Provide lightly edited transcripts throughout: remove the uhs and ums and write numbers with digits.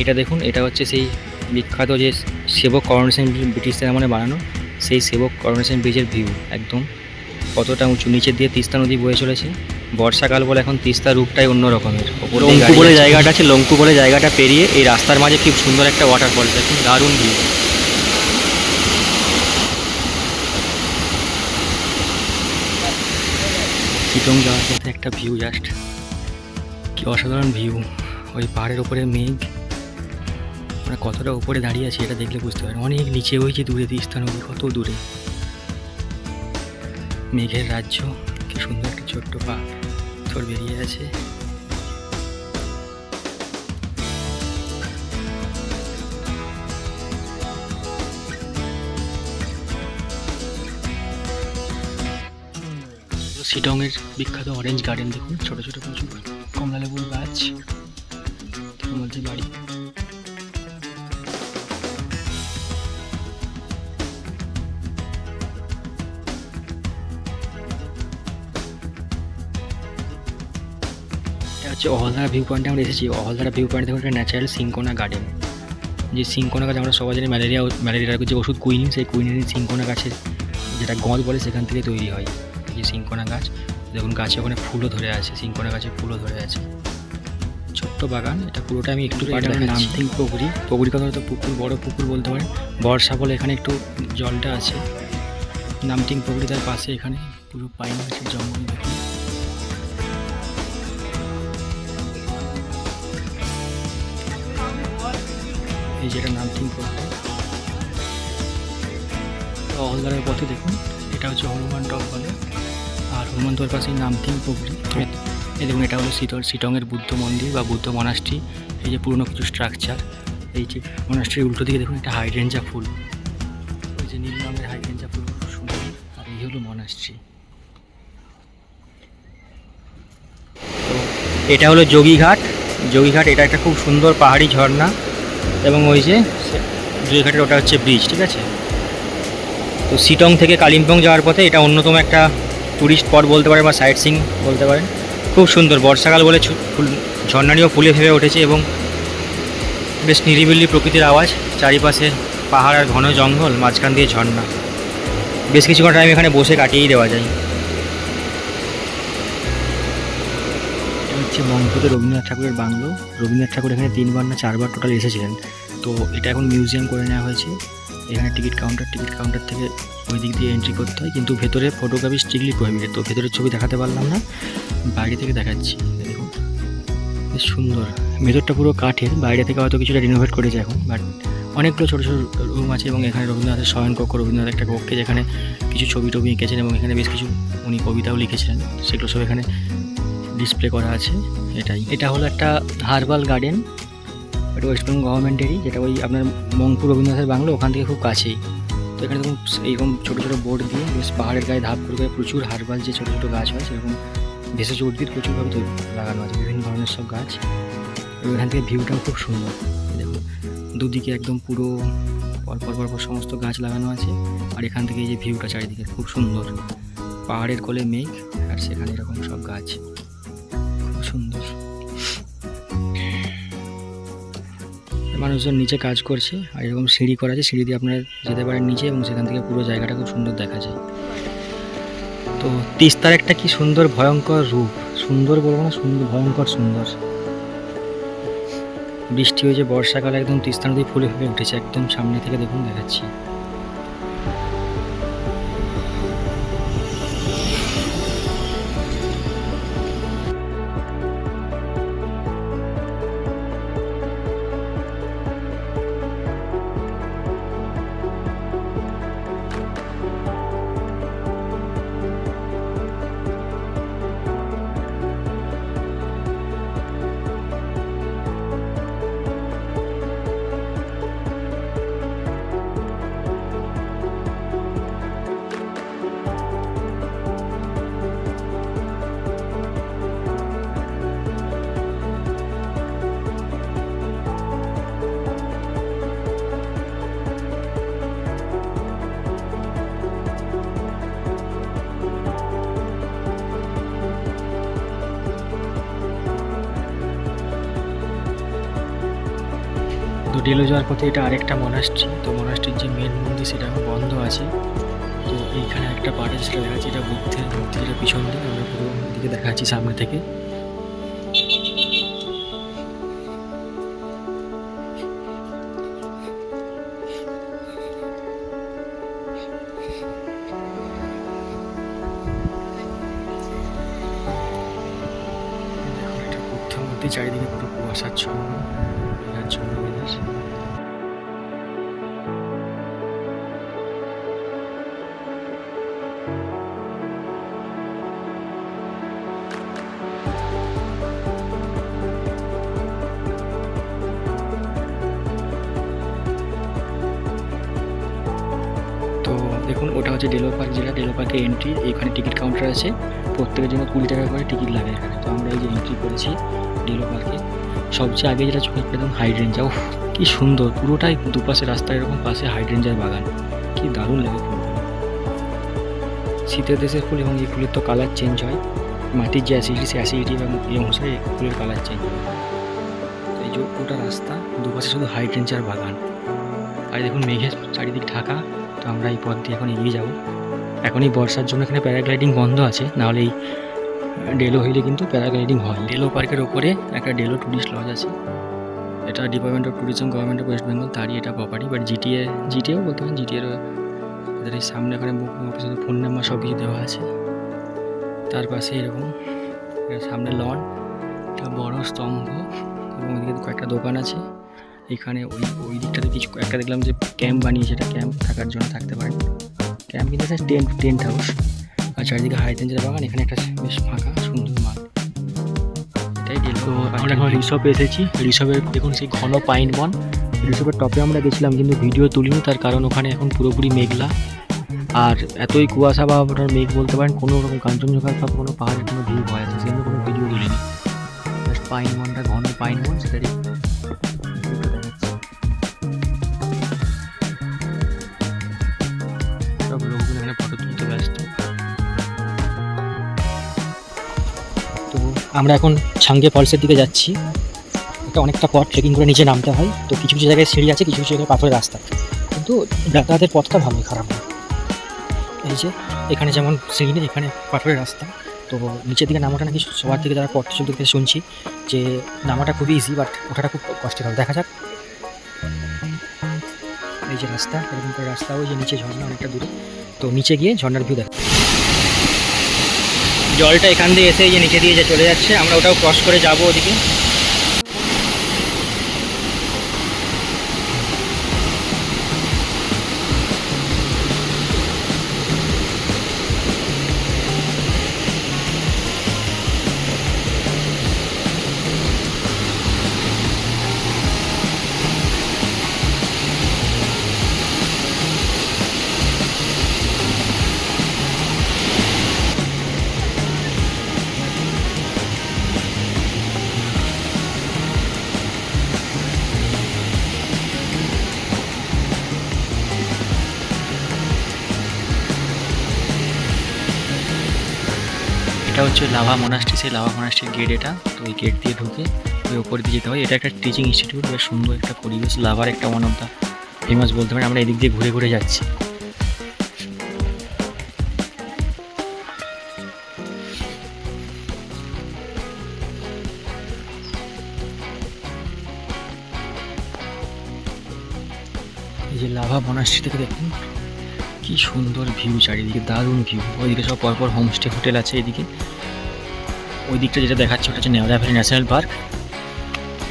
এটা দেখুন, এটা হচ্ছে সেই বিখ্যাত যে সেবক করোনেশন ব্রিটিশদের আমলে বানানো সেই সেবক করোনেশন ব্রিজের ভিউ। একদম কতটা উঁচু, নিচের দিয়ে তিস্তা নদী বয়ে চলেছে। বর্ষাকাল বলে এখন তিস্তার রূপটাই অন্য রকমের। লঙ্কু বলে জায়গাটা আছে, লঙ্কু বলে জায়গাটা পেরিয়ে এই রাস্তার মাঝে খুব সুন্দর একটা ওয়াটারফল, দেখুন দারুণ ভিউ। চিটং যাওয়ার পথে একটা ভিউ, জাস্ট কি অসাধারণ ভিউ। ওই পাহাড়ের ওপরে মেঘ, আমরা কতটা উপরে দাঁড়িয়ে আছি এটা দেখলে বুঝতে পারেন। অনেক নিচে ওই যে দূরে তিস্তা নদী, কত দূরে। মেঘের রাজ্য, কি সুন্দর একটা ছোট্ট পাথর বেরিয়ে আছে। শিলংয়ের বিখ্যাত অরেঞ্জ গার্ডেন দেখুন, ছোট ছোট প্রচুর কমলা লেবুর গাছ, মধ্যে বাড়ি। এটা হচ্ছে অহলদারা ভিউ পয়েন্টে আমরা এসেছি। অহলদারা ভিউ পয়েন্ট দেখুন, একটা ন্যাচারাল সিঙ্কোনা গার্ডেন। যে সিঙ্কোনা গাছ আমরা সবাই জানি ম্যালেরিয়ার যে ওষুধ কুইনিন, সেই কুইনিন সিঙ্কোনা গাছের যেটা গঁদ বলে সেখান থেকে তৈরি হয়। এই যে সিঙ্কোনা গাছ দেখুন, গাছে ওখানে ফুলও ধরে আছে, সিঙ্কোনা গাছে ফুলও ধরে আছে। ছোট্ট বাগান, এটা পুরোটা আমি একটু নামথিং পুকুরি। পুকুরি কথা তো পুকুর, বড় পুকুর বলতে পারেন। বর্ষা বলে এখানে একটু জলটা আছে। নামথিং পুকুরি, তার পাশে এখানে পুরো পাইন গাছের জঙ্গল দেখুন। এই যেটা নামথিং পুকুরি। অহলদারের পথে দেখুন, এটা হচ্ছে হনুমান টপ বলে, আর হনুমান টপের পাশেই নামথিং পুকুরি। এই দেখুন, এটা হলো শিটংয়ের বুদ্ধ মন্দির বা বুদ্ধ মনাস্ট্রি। এই যে পুরনো কিছু স্ট্রাকচার, এই যে মনাস্ট্রির উল্টো দিকে দেখুন একটা হাইড্রেঞ্জা ফুল, ওই যে নীল রঙের হাইড্রেঞ্জা ফুল, খুব সুন্দর। আর এই হলো মনাস্ট্রি। তো এটা হলো যোগীঘাট। যোগীঘাট এটা একটা খুব সুন্দর পাহাড়ি ঝর্ণা, এবং ওই যে যোগীঘাটের ওটা হচ্ছে ব্রিজ, ঠিক আছে। তো শিটং থেকে কালিম্পং যাওয়ার পথে এটা অন্যতম একটা ট্যুরিস্ট স্পট বলতে পারেন বা সাইট সিইং বলতে পারেন। খুব সুন্দর, বর্ষাকাল বলে ঝর্ণাটিও ফুলে ফেপে উঠেছে, এবং বেশ নিরিবিলি প্রকৃতির আওয়াজ, চারিপাশে পাহাড় আর ঘন জঙ্গল, মাঝখান দিয়ে ঝর্ণা। বেশ কিছুক্ষণ টাইম এখানে বসে কাটিয়েই দেওয়া যায়। এটা হচ্ছে মংপুতে রবীন্দ্রনাথ ঠাকুরের বাংলো। রবীন্দ্রনাথ ঠাকুর এখানে 3বার না 4বার টোটাল এসেছিলেন। তো এটা এখন মিউজিয়াম করে নেওয়া হয়েছে। এখানে টিকিট কাউন্টার থেকে ওই দিক দিয়ে এন্ট্রি করতে হয়, কিন্তু ভেতরে ফটোগ্রাফি স্ট্রিক্টলি প্রহিবিটেড। তো ভেতরের ছবি দেখাতে পারলাম না, বাইরে থেকে দেখাচ্ছি। দেখুন বেশ সুন্দর, ভেতরটা পুরো কাঠের, বাইরে থেকে হয়তো কিছুটা রিনোভেট করেছে এখন, বাট অনেকগুলো ছোটো ছোটো রুম আছে। এবং এখানে রবীন্দ্রনাথের শয়নকক্ষ, রবীন্দ্রনাথ একটা কক্ষে যেখানে কিছু ছবি টবি এঁকেছেন, এবং এখানে বেশ কিছু উনি কবিতাও লিখেছিলেন, সেগুলো সব এখানে ডিসপ্লে করা আছে। এটা হলো একটা হার্বাল গার্ডেন, এটা ওয়েস্ট বেঙ্গল গভর্নমেন্টেরই, যেটা ওই আপনার মংপুর রবীন্দ্রনাথের বাংলো ওখান থেকে খুব কাছেই। তো এখানে দেখুন এইরকম ছোটো ছোটো বোর্ড দিয়ে বেশ পাহাড়ের গায়ে ধাপ করে প্রচুর হার্বাল যে ছোটো ছোটো গাছ হয়, সেরকম ভেষজ উদ্ভিদ প্রচুরভাবে লাগানো আছে, বিভিন্ন ধরনের সব গাছ। এবং এখান থেকে ভিউটাও খুব সুন্দর। দেখুন দুদিকে একদম পুরো পরপর সমস্ত গাছ লাগানো আছে, আর এখান থেকে এই যে ভিউটা চারিদিকে খুব সুন্দর, পাহাড়ের কোলে মেঘ, আর সেখানে এরকম সব গাছ, খুব সুন্দর। মানুষজন নিচে কাজ করছে, আর এরকম সিঁড়ি করা আছে, সিঁড়ি দিয়ে আপনারা যেতে পারেন নিচে, এবং সেখান থেকে পুরো জায়গাটা খুব সুন্দর দেখা যায়। তো তিস্তার একটা কি সুন্দর ভয়ঙ্কর রূপ, সুন্দর বলবো না, সুন্দর ভয়ঙ্কর সুন্দর। বৃষ্টি হয়েছে, বর্ষাকালে একদম তিস্তা নদী ফুলে ফেপে উঠেছে, একদম সামনে থেকে দেখুন দেখাচ্ছি। তো ডেলো যাওয়ার পথে এটা আরেকটা মনাস্ট্রি। তো মনাস্ট্রির যে মেন মন্দির সেটা এখন বন্ধ আছে। তো এইখানে একটা পার্ট আছে সেটা দেখা যাচ্ছে, এটা বুদ্ধের মূর্তি, যেটা পিছন দিকে আমরা পুরো দিকে দেখা যাচ্ছি সামনে থেকে। বুদ্ধ মূর্তি, চারিদিকে পুরো কুয়াশাচ্ছন্ন মেঘাচ্ছন্ন ওয়েদার। তো দেখুন, ওটা হচ্ছে ডেলো পার্ক, যেটা ডেলো পার্কের এন্ট্রি। এখানে টিকিট কাউন্টার আছে, প্রত্যেকের জন্য 20 টাকা করে টিকিট লাগে এখানে। তো আমরা এই যে এন্ট্রি করেছি ডেলো পার্কে। সবচেয়ে আগে যেটা চোখে একদম হাইড্রেঞ্জা, উফ কি সুন্দর, পুরোটাই দুপাশে রাস্তা, এরকম পাশে হাইড্রেঞ্জার বাগান, কি দারুণ লাগে ফুলগুলো। শীতের দেশের ফুল, এবং এই ফুলের তো কালার চেঞ্জ হয়, মাটির যে অ্যাসিডিটি, সেই অ্যাসিডিটি এবং এই অনুসারে এই ফুলের কালার চেঞ্জ হয়। এই যে গোটা রাস্তা দুপাশে শুধু হাইড্রেঞ্জার বাগান, আর দেখুন মেঘের চারিদিক ঢাকা। তো আমরা এই পথ দিয়ে এখন এগিয়ে যাব। এখন এই বর্ষার জন্য এখানে প্যারাগ্লাইডিং বন্ধ আছে, নাহলে এই ডেলো হিলে কিন্তু প্যারাগ্লাইডিং হয়। ডেলো পার্কের ওপরে একটা ডেলো ট্যুরিস্ট লজ আছে, এটা department of tourism, government of West Bengal, তারই এটা প্রপার্টি। বাট জিটিএও বলতে পারেন, জিটিএর এদের এই সামনে এখানে বুকিং অফিসের ফোন নাম্বার সব কিছু দেওয়া আছে। তার পাশে এরকম সামনে লন, একটা বড় স্তম্ভ, এবং ওইদিকে কয়েকটা দোকান আছে। এখানে ওই দিকটাতে কিছু একটা দেখলাম যে ক্যাম্প বানিয়েছে, এটা ক্যাম্প থাকার জন্য থাকতে পারেন। ক্যাম্প কিন্তু টেন্ট হাউস। আর চারিদিকে হাইড্রেঞ্জার বাগান, এখানে একটা বেশ ফাঁকা সুন্দর মাঠ। এটাই ডেলো। আমরা এখন রিসর্টে এসেছি। রিসর্টের দেখুন সেই ঘন পাইন বন। রিসর্টের টপে আমরা গেছিলাম, কিন্তু ভিডিও তুলিনি, তার কারণ ওখানে এখন পুরোপুরি মেঘলা, আর এতই কুয়াশা বা ওটার মেঘ বলতে পারেন, কোনো রকম কাঞ্চনজঙ্ঘার বা কোনো পাহাড়ের কোনো ভিউ পাওয়া যাচ্ছে, সেজন্য কোনো ভিডিও তুলিনি। জাস্ট পাইন বনটা, ঘন পাইন বন, সেটারই সব লোকজন এখানে ফটো তুলতে ব্যস্ত। তো আমরা এখন ছাঙ্গে ফলসের দিকে যাচ্ছি। এটা অনেকটা পথ ট্রেকিং করে নিচে নামতে হয়। তো কিছু কিছু জায়গায় সিঁড়ি আছে, কিছু কিছু জায়গায় পাথরের রাস্তা, কিন্তু যাতায়াতের পথটা ভালোই, খারাপ না। এই যে এখানে যেমন সিঁড়ি নেই, এখানে পাথরের রাস্তা। তো নিচের দিকে নামাটা নাকি সবার থেকে যারা পথ চলতে থেকে শুনছি যে নামাটা খুবই ইজি, বাট ওঠাটা খুব কষ্টের হবে। দেখা যাক। এই যে রাস্তা, এরকম করে রাস্তা, ওই যে নিচে ঝর্ণা অনেকটা দূরে। তো নিচে গিয়ে ঝর্ণার ভিউ দেখা, জলটা এখান দিয়ে এসে এই যে নিচে দিয়ে যে চলে যাচ্ছে, আমরা ওটাও ক্রস করে যাবো ওদিকে। এটা হচ্ছে লাভা মোনাস্ট্রি, সেই লাভা মোনাস্ট্রির গেট এটা। তো এই গেট দিয়ে ঢুকে ওই ওপর দিয়ে যেতে হয়। এটা একটা টিচিং ইনস্টিটিউট, বেশ সুন্দর একটা পরিবেশ, লাভার একটা ওয়ান অফ দ্য ফেমাস বলতে পারেন। আমরা এদিক দিয়ে ঘুরে ঘুরে যাচ্ছি। এই যে লাভা মোনাস্ট্রি থেকে দেখুন কি সুন্দর ভিউ, চারিদিকে দারুণ ভিউ। ওইদিকে সব পরপর হোমস্টে হোটেল আছে। এদিকে ওই দিকটা যেটা দেখাচ্ছে ওটা হচ্ছে নেওড়া ভ্যালি ন্যাশনাল পার্ক।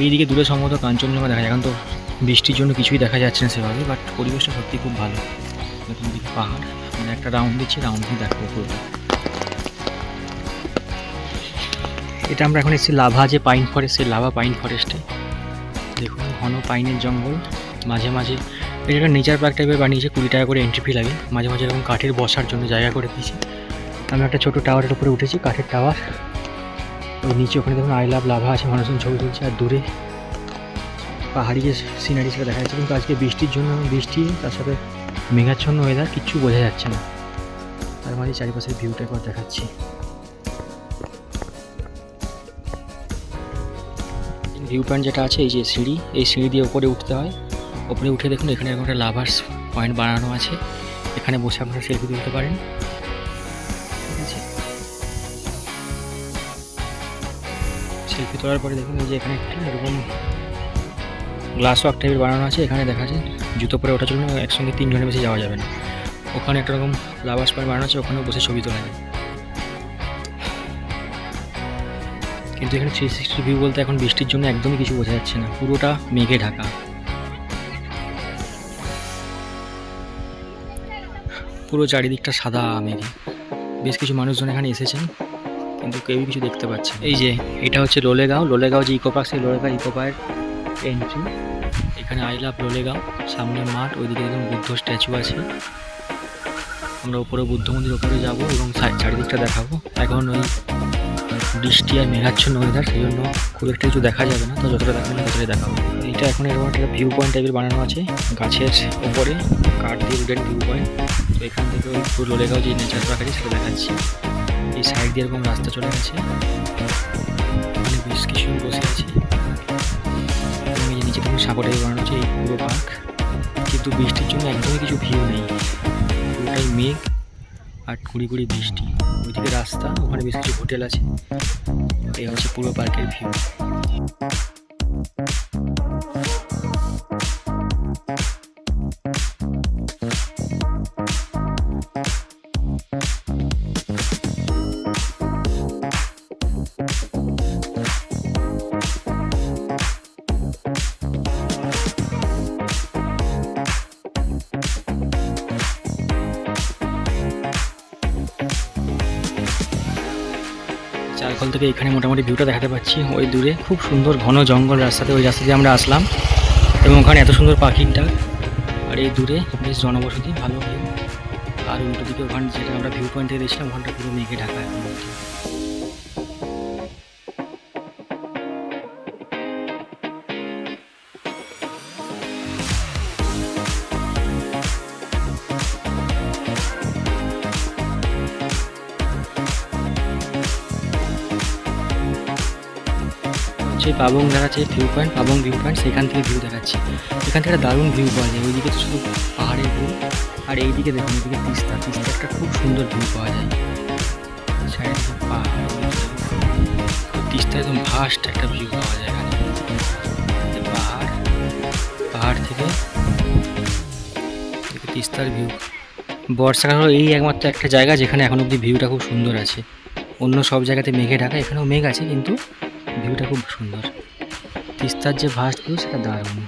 এইদিকে দূরে সম্ভবত কাঞ্চনজঙ্ঘা দেখা যায়। এখন তো বৃষ্টির জন্য কিছুই দেখা যাচ্ছে না সেভাবে, বাট পরিবেশটা সত্যি খুব ভালো। দেখুন দিকে পাহাড়, মানে একটা রাউন্ড দিচ্ছি, রাউন্ড দিয়ে দেখবো পুরোটা। এটা আমরা এখন এসেছি লাভা যে পাইন ফরেস্ট, সেই লাভা পাইন ফরেস্টে। দেখুন ঘন পাইনের জঙ্গল, মাঝে মাঝে এটা একটা নেচার পার্ক টাইপের বানিয়েছে। 20 টাকা করে এন্ট্রি ফি লাগে। মাঝে মাঝে এরকম কাঠের বসার জন্য জায়গা করে দিয়েছি। আমরা একটা ছোটো টাওয়ারের উপরে উঠেছি, কাঠের টাওয়ার। ওই নিচে ওখানে দেখুন আই লাভ লাভা আছে, মানুষজন ছবি তুলছে। আর দূরে পাহাড়ি যে সিনারি সেটা দেখা যাচ্ছে, কিন্তু আজকে বৃষ্টির জন্য, বৃষ্টি তার সাথে মেঘাচ্ছন্ন ওয়েদার, কিচ্ছু বোঝা যাচ্ছে না। তার মাঝে চারিপাশের ভিউটা একবার দেখাচ্ছি। ভিউ পয়েন্ট যেটা আছে, এই যে সিঁড়ি, এই সিঁড়ি দিয়ে ওপরে উঠতে হয়। ওপরে উঠে দেখুন এখানে এরকম একটা লাভার্স পয়েন্ট বানানো আছে, এখানে বসে আপনারা সেলফি তুলতে পারেন। ঠিক আছে, সেলফি তোলার পরে দেখুন এই যে এখানে একটা এরকম গ্লাস ওয়ার্ক টাইপের বানানো আছে, এখানে দেখা যায় জুতো পরে ওঠার জন্য একসঙ্গে 3 জনের বেশি যাওয়া যাবে না। ওখানে একটা রকম লাভার্স পয়েন্ট বানানো আছে, ওখানেও বসে ছবি তোলা যায়। কিন্তু এখানে 360 ভিউ বলতে এখন বৃষ্টির জন্য একদমই কিছু বোঝা যাচ্ছে না, পুরোটা মেঘে ঢাকা। পুরো চারিদিকটা সাদা মেঘে। বেশ কিছু মানুষজন এখানে এসেছেন কিন্তু কেউই কিছু দেখতে পাচ্ছে না। এই যে এটা হচ্ছে লোলেগাঁও যে ইকো পার্ক, সেই লোলেগাঁও ইকো পার্ক এন্ট্রি। এখানে আই লাভ লোলেগাঁও, সামনে মাঠ, ওইদিকে একদম বুদ্ধ স্ট্যাচু আছে। আমরা উপরে বুদ্ধ মন্দির ওপরে যাবো এবং চারিদিকটা দেখাবো। এখন ওই বৃষ্টি আর মেঘাচ্ছন্ন ওয়েদার, সেই জন্য খুব একটা কিছু দেখা যাবে না, তো যতটা দেখানো ততটাই দেখাবো। এইটা এখন এরকম একটা ভিউ পয়েন্ট টাইপের বানানো আছে গাছের ওপরে, কাঠ দিয়ে উডেন ভিউ পয়েন্ট। তো এখান থেকে ওই পুরো লোলেগাঁও যে নেচার পার্ক আছে সেটা দেখাচ্ছি। এই সাইড দিয়ে এরকম রাস্তা চলে গেছে, ওখানে বেশ কিছু বসে আছে এবং এই যে নিচে দেখুন সাগরে বানানো আছে এই পুরো পার্ক। কিন্তু বৃষ্টির জন্য একদমই কিছু ভিউ নেই, পুরোটাই মেঘ আর কুড়ি বৃষ্টি। ওইদিকে রাস্তা, ওখানে বেশ কিছু হোটেল আছে। এই হচ্ছে পুরো পার্কের ভিউ। চারকল থেকে এখানে মোটামুটি ভিউটা দেখাতে পাচ্ছি। ওই দূরে খুব সুন্দর ঘন জঙ্গল রাস্তাতে, ওই রাস্তা দিয়ে আমরা আসলাম এবং ওখানে এত সুন্দর পাখির ডাক। আর এই দূরে বেশ জনবসতি, ভালো ভিউ। আর উল্টো দিকে ওখানে যেটা আমরা ভিউ পয়েন্ট থেকে দেখছিলাম, ওখানটা পুরো মেঘে ঢাকা। সেই পাবং দেখাচ্ছে ভিউ পয়েন্ট, পাবং ভিউ পয়েন্ট, সেখান থেকে ভিউ দেখাচ্ছি। এখান থেকে একটা দারুণ ভিউ পাওয়া যায়। ওইদিকে তো শুধু পাহাড়ের ভিউ, আর এইদিকে দেখুন এদিকে তিস্তা একটা খুব সুন্দর ভিউ পাওয়া যায়। সাইডে পাহাড়, তিস্তা একদম ভাস্ট একটা ভিউ পাওয়া যায় এখানে। পাহাড় থেকে তিস্তার ভিউ। বর্ষাকাল হলো এই একমাত্র একটা জায়গা যেখানে এখন অবধি ভিউটা খুব সুন্দর আছে। অন্য সব জায়গাতে মেঘে ঢাকা, এখানেও মেঘ আছে কিন্তু ভিউটা খুব সুন্দর। তিস্তার যে ভাস্ট ভিউ সেটা দারুণ।